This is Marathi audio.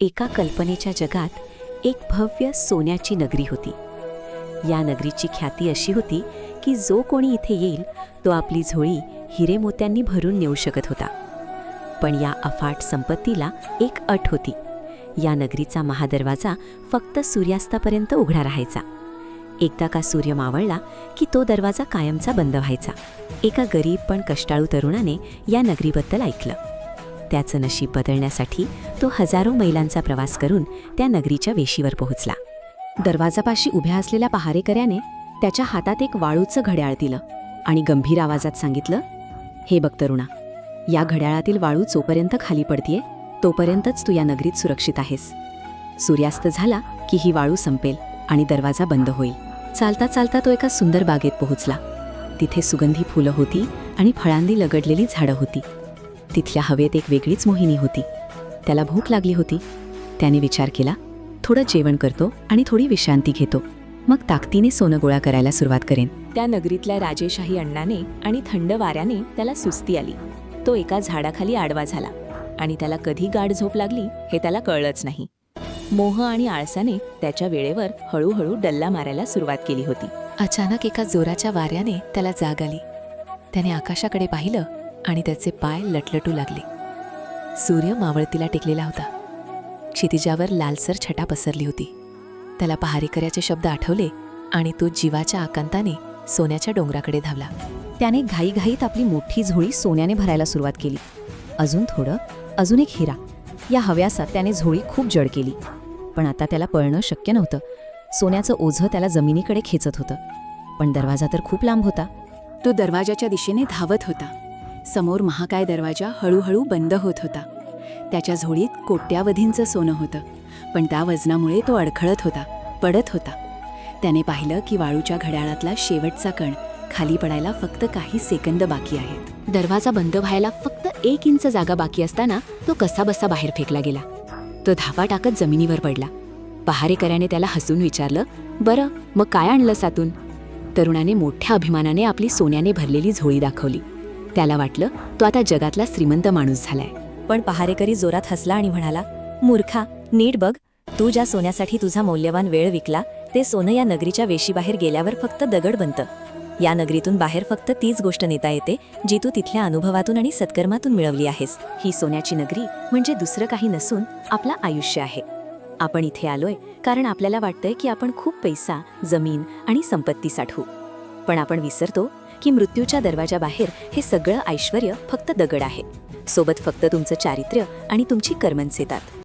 एका कल्पनेच्या जगात एक भव्य सोन्याची नगरी होती. या नगरीची ख्याती अशी होती की जो कोणी इथे येईल तो आपली झोळी हिरे मोत्यांनी भरून नेऊ शकत होता. पण या अफाट संपत्तीला एक अट होती. या नगरीचा महादरवाजा फक्त सूर्यास्तापर्यंत उघडा राहायचा. एकदा का सूर्य मावळला की तो दरवाजा कायमचा बंद व्हायचा. एका गरीब पण कष्टाळू तरुणाने या नगरीबद्दल ऐकलं. त्याचं नशीब बदलण्यासाठी तो हजारो मैलांचा प्रवास करून त्या नगरीच्या वेशीवर पोहोचला. दरवाजापाशी उभ्या असलेल्या पहारेकऱ्याने त्याच्या हातात एक वाळूचं घड्याळ दिलं आणि गंभीर आवाजात सांगितलं, "हे बघ तरुणा, या घड्याळातील वाळू जोपर्यंत खाली पडतीये तोपर्यंतच तू या नगरीत सुरक्षित आहेस. सूर्यास्त झाला की ही वाळू संपेल आणि दरवाजा बंद होईल." चालता चालता तो एका सुंदर बागेत पोहोचला. तिथे सुगंधी फुलं होती आणि फळांनी लगडलेली झाडं होती. तिथल्या हवेत एक वेगळीच मोहिनी होती. त्याला भूक लागली होती. त्याने विचार केला, थोडं जेवण करतो आणि थोडी विश्रांती घेतो, मग ताकदीने सोनं गोळा करायला सुरुवात करेन. त्या नगरीतल्या राजेशाही अण्णाने आणि थंड वाऱ्याने त्याला सुस्ती आली. तो एका झाडाखाली आडवा झाला आणि त्याला कधी गाढ झोप लागली हे त्याला कळलंच नाही. मोह आणि आळसाने त्याच्या वेळेवर हळूहळू डल्ला मारायला सुरुवात केली होती. अचानक एका जोराच्या वाऱ्याने त्याला जाग आली. त्याने आकाशाकडे पाहिलं आणि त्याचे पाय लटलटू लागले. सूर्य मावळतीला टेकलेला होता. क्षितिजावर लालसर छटा पसरली होती. त्याला पहारेकऱ्याचे शब्द आठवले आणि तो जीवाच्या आकांताने सोन्याच्या डोंगराकडे धावला. त्याने घाईघाईत आपली मोठी झोळी सोन्याने भरायला सुरुवात केली. अजून थोडं, अजून एक हिरा. या हव्यासात त्याने झोळी खूप जड केली. पण आता त्याला पळणं शक्य नव्हतं. सोन्याचं ओझं त्याला जमिनीकडे खेचत होतं. पण दरवाजा तर खूप लांब होता. तो दरवाजाच्या दिशेने धावत होता. समोर महाकाय दरवाजा हळूहळू बंद होत होता. त्याच्या झोळीत कोट्यावधींचं सोनं होतं, पण त्या वजनामुळे तो अडखळत होता, पडत होता. त्याने पाहिलं की वाळूच्या घड्याळातला शेवटचा कण खाली पडायला फक्त काही सेकंद बाकी आहेत. दरवाजा बंद व्हायला फक्त 1 इंच जागा बाकी असताना तो कसाबसा बाहेर फेकला गेला. तो धापा टाकत जमिनीवर पडला. पहारेकऱ्याने त्याला हसून विचारलं, "बरं, मग काय आणलंस आतून?" तरुणाने मोठ्या अभिमानाने आपली सोन्याने भरलेली झोळी दाखवली. त्याला वाटलं तो आता जगातला श्रीमंत माणूस झालाय. पण पहारेकरी जोरात हसला आणि म्हणाला, "मूर्खा, नीट बघ. तू ज्या सोन्यासाठी तुझा मौल्यवान वेळ विकला ते सोनं या नगरीच्या वेशीबाहेर गेल्यावर फक्त दगड बनतं. या नगरीतून बाहेर फक्त तीच गोष्ट नेता येते जी तू तिथल्या अनुभवातून आणि सत्कर्मातून मिळवली आहेस. ही सोन्याची नगरी म्हणजे दुसरं काही नसून आपलं आयुष्य आहे. आपण इथे आलोय कारण आपल्याला वाटतंय की आपण खूप पैसा, जमीन आणि संपत्ती साठवू. पण आपण विसरतो की मृत्यूच्या दरवाजाबाहेर हे सगळं ऐश्वर्य फक्त दगड आहे. सोबत फक्त तुमचं चारित्र्य आणि तुमची कर्मच येतात."